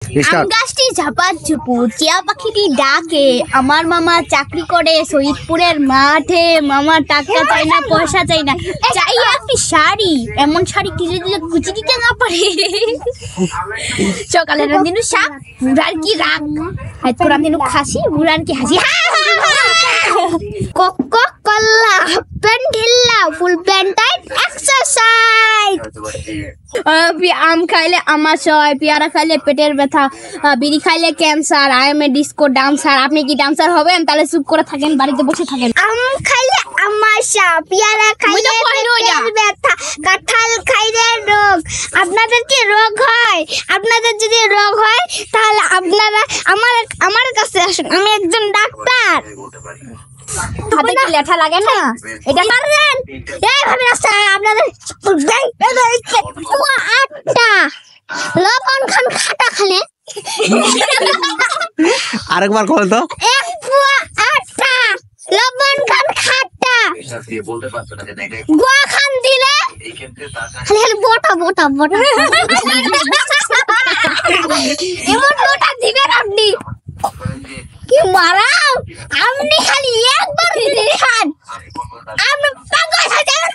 আম গাছটি ঝাপাঝুপু, টিয়া পাখিটি ডাকে, আমার মামা চাকরি করে শহীদপুরের মাঠে, মামা টাকা চাই না, পয়সা চাই না, চাই একটি শাড়ি, এমন শাড়ি কিনে দিলে কুচি দিতে না পারে। সকালের দিন শাক, বুড়ার কি রাগ, পুরান দিন খাসি, বুড়ার কি হাসি। কোকো কোলা প্যান্ট ঢিল্লা, ফুল প্যান্ট টাইট এক্সারসাইজ। আম খাইলে আমাশয়, পেয়ারা খাইলে পেটের ব্যথা, বিড়ি খাইলে cancer, I am a disco dancer. আপনি কি ডান্সার হবেন? তাহলে চুপ করে থাকেন, বাড়িতে বসে থাকেন। আম খাইলে আমাশা, পেয়ারা খাইলে পেটের ব্যথা, কাঁঠাল খাইলে রোগ। আপনাদের কি রোগ হয়? আপনাদের যদি রোগ হয় তাহলে আপনারা আমার কাছে আসুন, আমি একজন ডাক্তার। হাতে কি লেঠা লাগে না? এটা মারেন এইভাবে রাস্তা আপনাদের। আটটা লবণ খান, খাটা খানে। আরেকবার বল তো। এক পুয়া আটটা লবণ খান, খাটা গোয়া খান দিলে খালি বোটা বোটা বোটা। এমন বোটা দিবেন আপনি কি মারাম? আপনি খালি একবার খান, আপনি পাগল হয়ে যাবেন,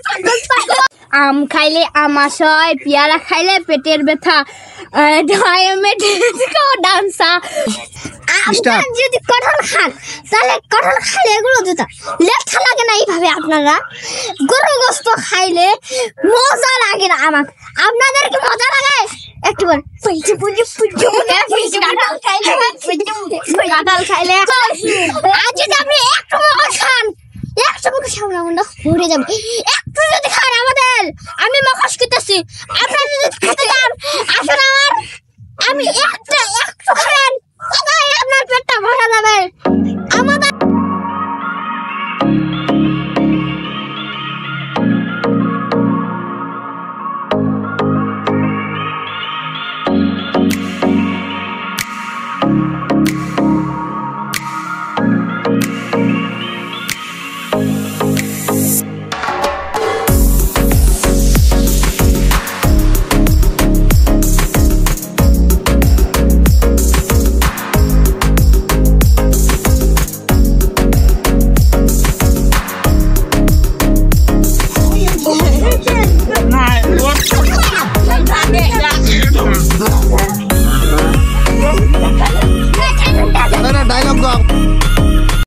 পাগল। আম খাইলে আমাশয়, পেয়ারা খাইলে পেটের ব্যথা, ডান্সার। আপনার যদি কঠল খান তাহলে কঠল খাইলে এগুলো দিতে লেখা লাগে না। এইভাবে আপনারা গরু গোস্ত খাইলে মজা লাগে না। আমার আপনাদের কি মজা লাগে? একটু বল। কাঁঠাল খাইলে আর যদি আপনি একটু খান, একটু সামনে ভরে যাবে।